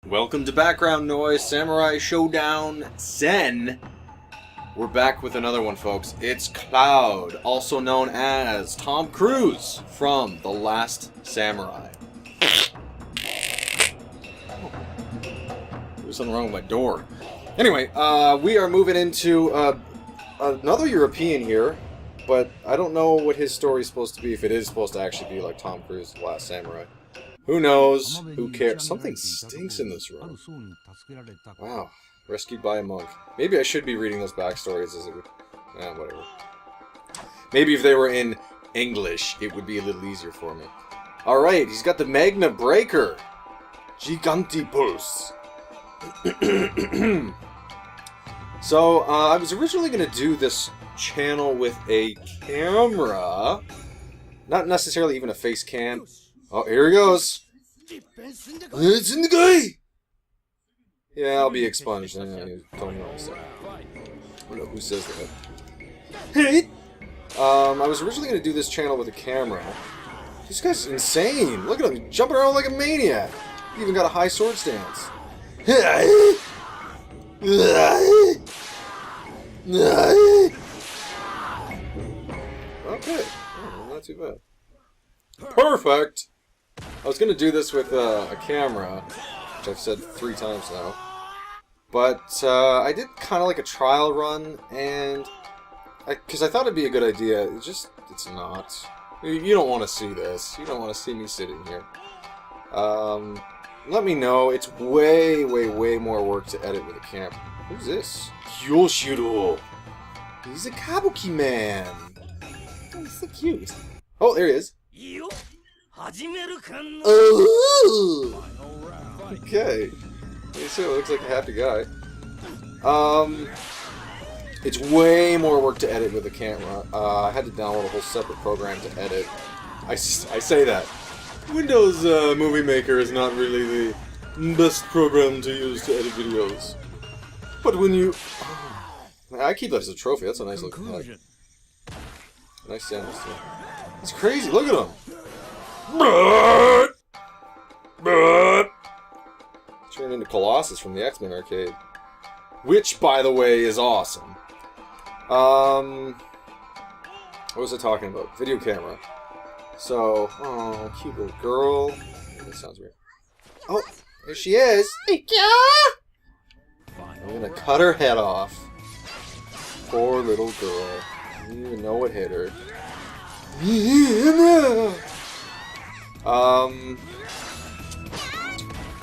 Welcome to Background Noise, Samurai Shodown Sen. We're back with another one, folks. It's Claude, also known as Tom Cruise from The Last Samurai. There's something wrong with my door. Anyway, we are moving into another European here, but I don't know what his story is supposed to be, if it is supposed to actually be like Tom Cruise, The Last Samurai. Who knows? Who cares? Something stinks in this room. Wow. Rescued by a monk. Maybe I should be reading those backstories as it would... whatever. Maybe if they were in English, it would be a little easier for me. Alright, he's got the Magna Breaker. Gigantipus. So, I was originally going to do this channel with a camera. Not necessarily even a face cam. Oh, here he goes. It's in the guy. Yeah, I'll be expunged. Don't know who says that. Hey. I was originally going to do this channel with a camera. This guy's insane. Look at him, jumping around like a maniac. He even got a high sword stance. Okay. Oh, not too bad. Perfect. I was going to do this with a camera, which I've said 3 times now. But I did kind of like a trial run, and because I thought it'd be a good idea. It's not. You don't want to see this. You don't want to see me sitting here. Let me know. It's way, way, way more work to edit with a camera. Who's this? Yoshiro. He's a Kabuki man. Oh, he's so cute. Oh, there he is. Oh! Okay. He sure looks like a happy guy. It's way more work to edit with a camera. I had to download a whole separate program to edit. I say that. Windows Movie Maker is not really the best program to use to edit videos. But when you... I keep that as a trophy. That's a nice looking head. Nice sound. It's crazy. Look at him. Turned into Colossus from the X-Men arcade. Which, by the way, is awesome. What was I talking about? Video camera. So, oh, cute little girl. That sounds weird. Oh, there she is. I'm gonna cut her head off. Poor little girl. I didn't even know what hit her.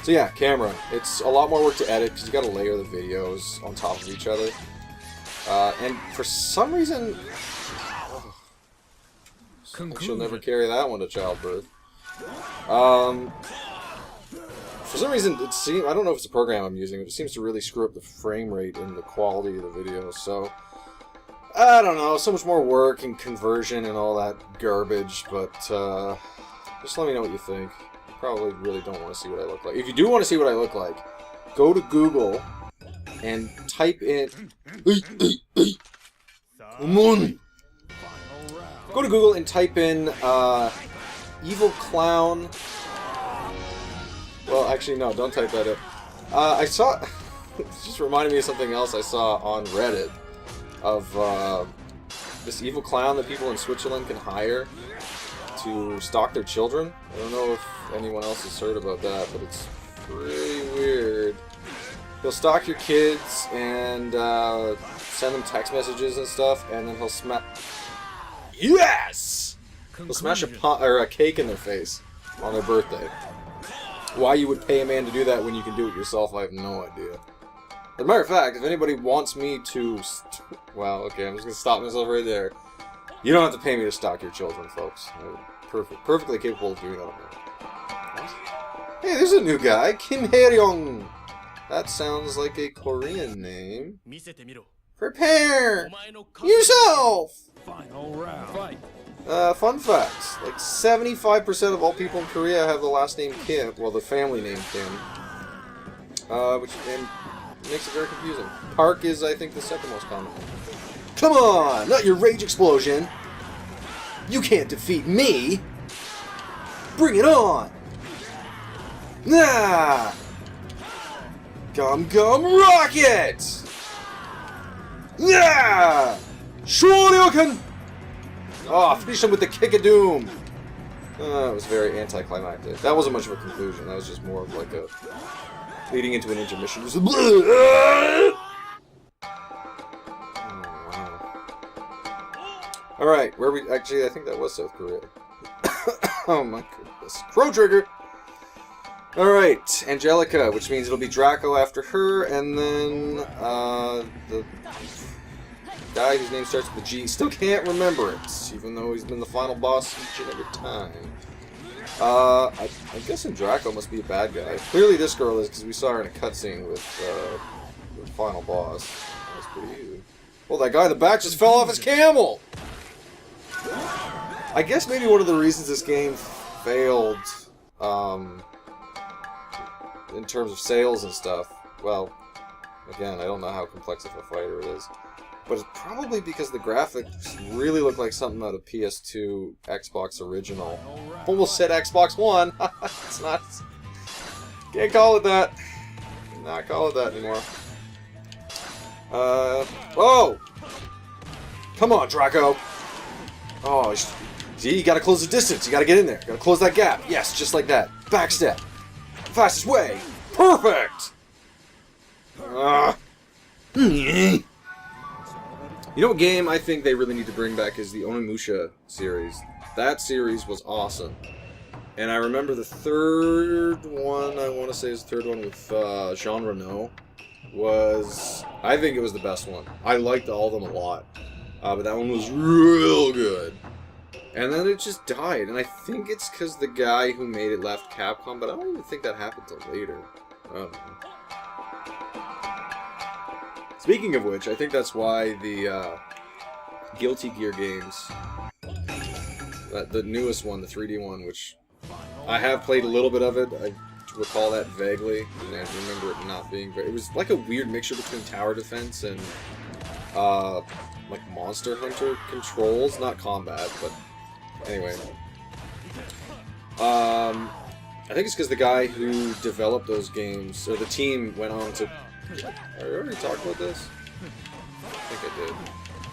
So yeah, camera. It's a lot more work to edit because you gotta layer the videos on top of each other. And for some reason... she'll never carry that one to childbirth. For some reason, it seems... I don't know if it's a program I'm using, it seems to really screw up the frame rate and the quality of the video, so... I don't know, so much more work and conversion and all that garbage, but, just let me know what you think. You probably really don't want to see what I look like. If you do want to see what I look like, go to Google and type in... Come on! Go to Google and type in, evil clown... Well, actually, no, don't type that in. I saw... it just reminded me of something else I saw on Reddit. Of this evil clown that people in Switzerland can hire to stalk their children. I don't know if anyone else has heard about that, but it's pretty weird. He'll stalk your kids and send them text messages and stuff, and then he'll smash... Yes! He'll smash a cake in their face on their birthday. Why you would pay a man to do that when you can do it yourself, I have no idea. As a matter of fact, if anybody wants me to... well, okay, I'm just going to stop myself right there. You don't have to pay me to stalk your children, folks. I'm perfectly capable of doing that. What? Hey, there's a new guy, Kim Hae-ryung. That sounds like a Korean name. Prepare yourself! Fun facts. Like 75% of all people in Korea have the last name Kim. Well, the family name Kim. Which... and makes it very confusing. Park is, I think, the second most common. Come on! Not your rage explosion! You can't defeat me! Bring it on! Nah! Gum Gum Rocket! Yeah! Shoryuken! Oh, finish him with the Kick of Doom! It was very anticlimactic. That wasn't much of a conclusion. That was just more of like a... leading into an intermission. Just... Oh, wow. Alright, where we... Actually, I think that was South Korea. Oh my goodness. Crow Trigger! Alright, Angelica, which means it'll be Draco after her, and then, the guy whose name starts with a G. Still can't remember it, even though he's been the final boss each and every time. I'm guessing Draco must be a bad guy. Clearly this girl is, because we saw her in a cutscene with, the final boss. That was pretty easy. Well, that guy in the back just fell off his camel! I guess maybe one of the reasons this game failed, in terms of sales and stuff, well, again, I don't know how complex of a fighter it is, but it's probably because the graphics really look like something out of PS2 Xbox original. Almost said Xbox One! It's not... Can't call it that. Cannot call it that anymore. Oh! Come on, Draco! Oh, see, you gotta close the distance, you gotta get in there, you gotta close that gap. Yes, just like that. Backstep. Fastest way! Perfect! You know what game I think they really need to bring back is the Onimusha series. That series was awesome. And I remember the third one, I want to say is the third one with Jean Reno, was... I think it was the best one. I liked all of them a lot. But that one was real good. And then it just died, and I think it's because the guy who made it left Capcom, but I don't even think that happened till later. I don't know. Speaking of which, I think that's why the Guilty Gear games, the newest one, the 3D one, which I have played a little bit of it, I recall that vaguely, and I remember it not being very... It was like a weird mixture between tower defense and, like Monster Hunter controls, not combat, but... Anyway, I think it's because the guy who developed those games, or the team, went on to... I already talked about this? I think I did.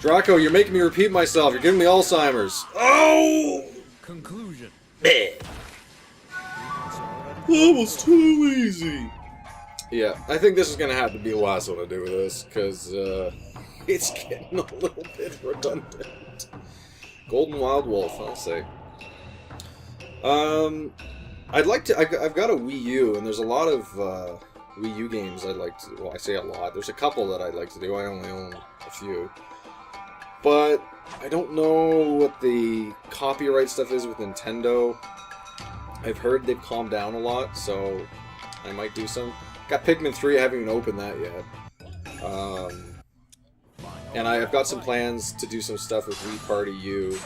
Draco, you're making me repeat myself. You're giving me Alzheimer's. Oh! Conclusion. That was too easy. Yeah, I think this is going to have to be the last one to do with this, because it's getting a little bit redundant. Golden Wild Wolf, I'll say. I'd like to... I've got a Wii U, and there's a lot of Wii U games I'd like to... Well, I say a lot. There's a couple that I'd like to do. I only own a few. But I don't know what the copyright stuff is with Nintendo. I've heard they've calmed down a lot, so I might do some. Got Pikmin 3, I haven't even opened that yet. And I've got some plans to do some stuff with Wii Party U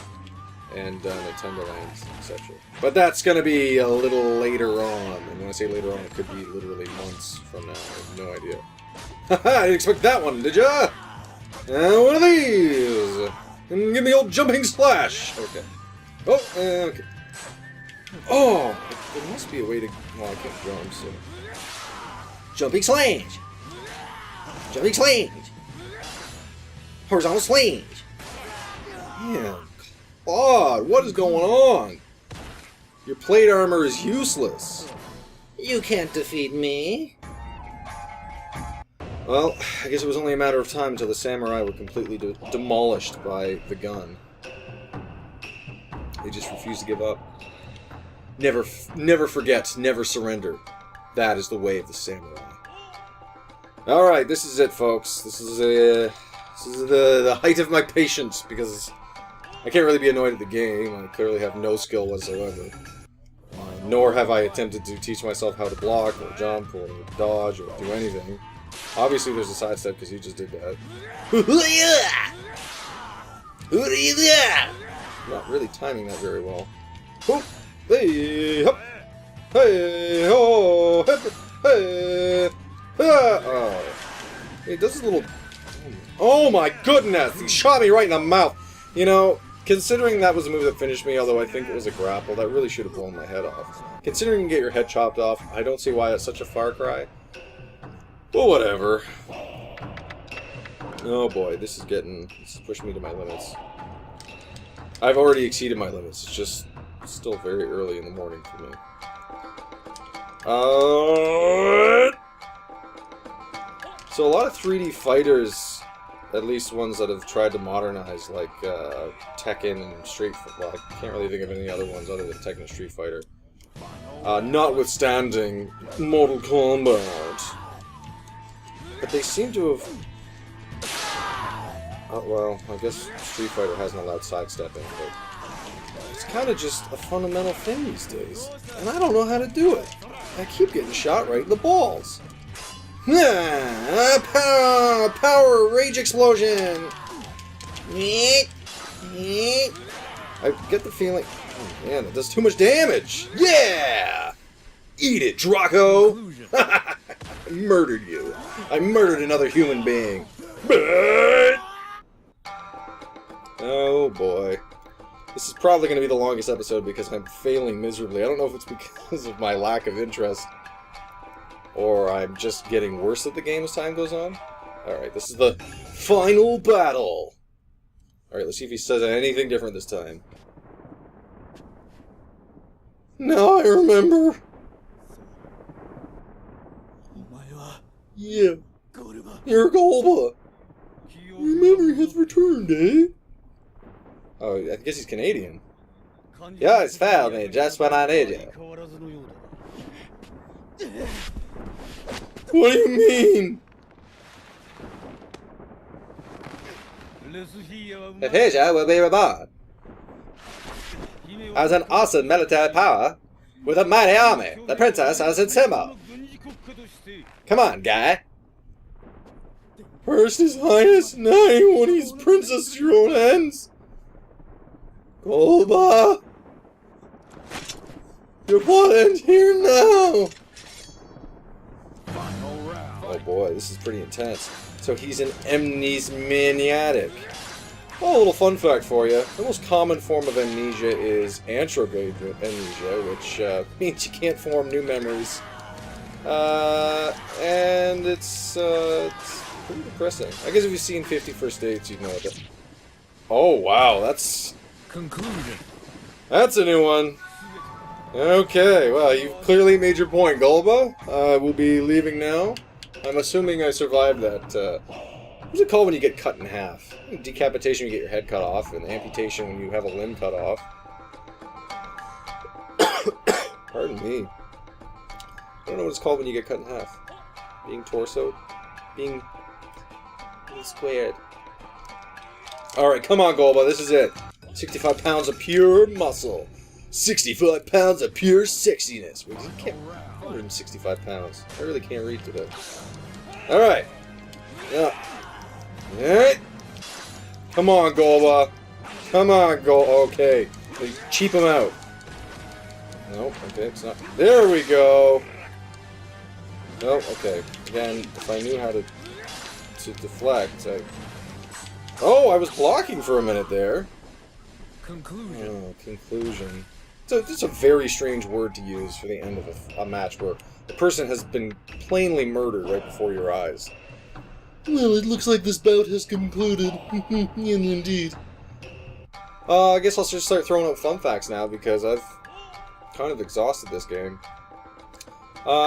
and Nintendo Land, etc. But that's going to be a little later on. And when I say later on, it could be literally months from now. I have no idea. Haha, I didn't expect that one, did ya? One of these! And give me old jumping splash! Okay. Oh, okay. Oh! There must be a way to... Well, I can't jump, so... Jumping slange! Jumping slange! Horizontal slange! Man, Claude, what is going on? Your plate armor is useless. You can't defeat me. Well, I guess it was only a matter of time until the samurai were completely demolished by the gun. They just refused to give up. Never forget, never surrender. That is the way of the samurai. Alright, this is it, folks. This is the height of my patience, because I can't really be annoyed at the game. I clearly have no skill whatsoever. Nor have I attempted to teach myself how to block, or jump, or dodge, or do anything. Obviously there's a sidestep, because you just did that. Not really timing that very well. Hey, hop! Hey, ho! Hey! Oh. It does this little... Oh my goodness! He shot me right in the mouth! You know, considering that was a move that finished me, although I think it was a grapple, that really should have blown my head off. Considering you can get your head chopped off, I don't see why it's such a far cry. Well, whatever. Oh boy, this is pushing me to my limits. I've already exceeded my limits. It's just still very early in the morning for me. So a lot of 3D fighters, at least ones that have tried to modernize, like Tekken and Street Fighter. Well, I can't really think of any other ones other than Tekken and Street Fighter. Notwithstanding Mortal Kombat. But they seem to have... well, I guess Street Fighter hasn't allowed sidestepping, but... It's kind of just a fundamental thing these days. And I don't know how to do it. I keep getting shot right in the balls. Power Rage Explosion! I get the feeling... Oh man, that does too much damage! Yeah! Eat it, Draco! I murdered you. I murdered another human being. Oh boy. This is probably going to be the longest episode because I'm failing miserably. I don't know if it's because of my lack of interest or I'm just getting worse at the game as time goes on. Alright, this is the final battle. Alright, let's see if he says anything different this time. Now I remember. Yeah. You're Golba. Remembering has returned, eh? Oh, I guess he's Canadian. You always failed me just when I need you. What do you mean? The future will be reborn. As an awesome military power, with a mighty army, the princess as its symbol. Come on, guy. First His Highness, now you want his princess to your own hands? Golba! Your plot ends here now! Oh boy, this is pretty intense. So he's an amnesmaniatic. Well, a little fun fact for you. The most common form of amnesia is anterograde amnesia, which means you can't form new memories. And it's pretty depressing. I guess if you've seen 50 First Dates, you'd know it. Oh, wow, that's... Conclusion. That's a new one. Okay, well, you've clearly made your point, Golba. We'll be leaving now. I'm assuming I survived that, what's it called when you get cut in half? Decapitation, you get your head cut off, and amputation when you have a limb cut off. Pardon me. I don't know what it's called when you get cut in half. Being torsoed? Being squared. Alright, come on, Golba, this is it. 65 pounds of pure muscle. 65 pounds of pure sexiness. Wait, 165 pounds. I really can't read today. Alright. Yeah. Alright. Come on, Golba. Come on, Golba. Okay. Cheap him out. Nope, okay, it's not. There we go. Nope, okay. Again, if I knew how to deflect, Oh, I was blocking for a minute there. Conclusion. Oh, conclusion. So it's a very strange word to use for the end of a match where the person has been plainly murdered right before your eyes. Well, it looks like this bout has concluded. Indeed. I guess I'll just start throwing out fun facts now because I've kind of exhausted this game.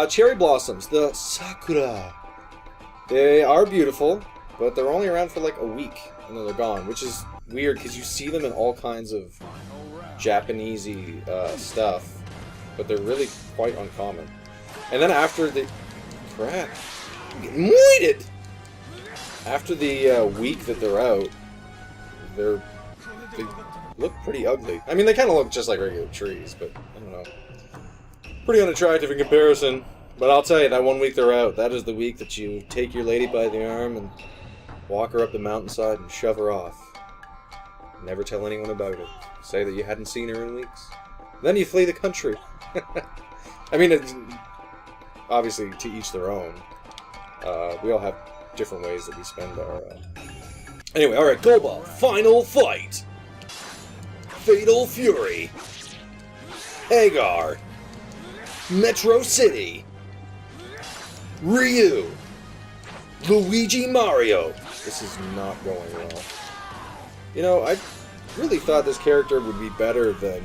Cherry blossoms, the sakura. They are beautiful, but they're only around for like a week and then they're gone, which is weird because you see them in all kinds of Japanesey stuff, but they're really quite uncommon. And then after the... Crap. I'm getting moited! After the week that they're out, they look pretty ugly. I mean, they kind of look just like regular trees, but I don't know. Pretty unattractive in comparison. But I'll tell you, that 1 week they're out, that is the week that you take your lady by the arm and walk her up the mountainside and shove her off. Never tell anyone about it. Say that you hadn't seen her in weeks. Then you flee the country. I mean, obviously, to each their own. We all have different ways that we spend our... Anyway, alright, Golba, final fight! Fatal Fury! Hagar! Metro City! Ryu! Luigi Mario. This is not going well. You know, I really thought this character would be better than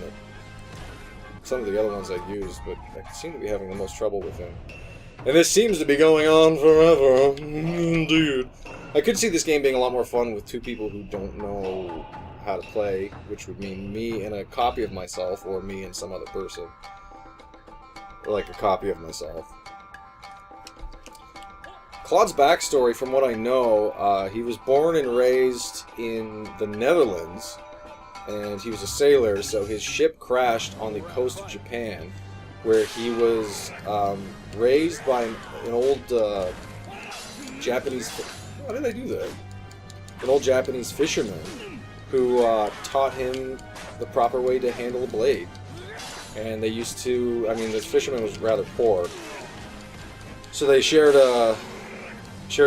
some of the other ones I used, but I seem to be having the most trouble with him. And this seems to be going on forever. Dude. I could see this game being a lot more fun with two people who don't know how to play, which would mean me and a copy of myself, or me and some other person. Or like a copy of myself. Claude's backstory, from what I know, he was born and raised in the Netherlands, and he was a sailor, so his ship crashed on the coast of Japan, where he was raised by an old Japanese... How did I do that? An old Japanese fisherman who taught him the proper way to handle a blade. And they used to... I mean, this fisherman was rather poor, so they shared a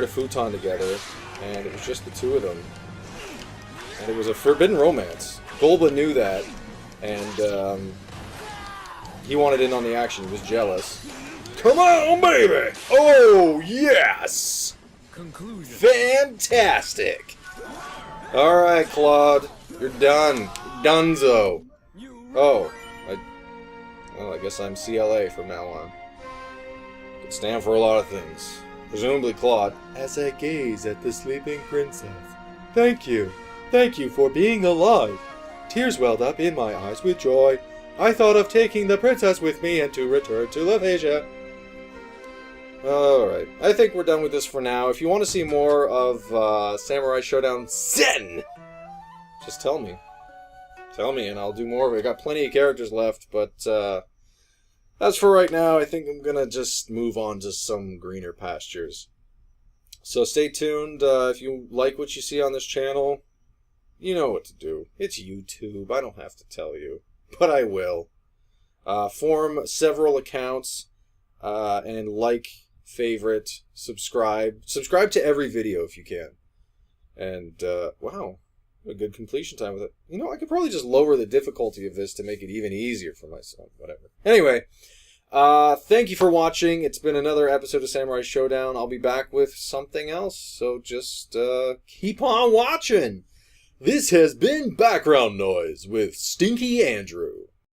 futon together, and it was just the two of them. And it was a forbidden romance. Golba knew that, and he wanted in on the action. He was jealous. Come on, baby! Oh, yes! Conclusion. Fantastic! Alright, Claude. You're done. Dunzo. Oh. Well, I guess I'm CLA from now on. Could stand for a lot of things. Presumably Claude. As I gaze at the sleeping princess. Thank you. Thank you for being alive. Tears welled up in my eyes with joy. I thought of taking the princess with me and to return to Lavesia. Alright. I think we're done with this for now. If you want to see more of Samurai Shodown Sen, just tell me. Tell me and I'll do more of it. I got plenty of characters left, but as for right now, I think I'm gonna just move on to some greener pastures. So stay tuned. If you like what you see on this channel, you know what to do. It's YouTube. I don't have to tell you, but I will. Form several accounts and like, favorite, subscribe. Subscribe to every video if you can. And, wow. A good completion time with it. You know, I could probably just lower the difficulty of this to make it even easier for myself. Whatever. Anyway, thank you for watching. It's been another episode of Samurai Shodown. I'll be back with something else, so just keep on watching. This has been Background Noise with Stinky Andrew.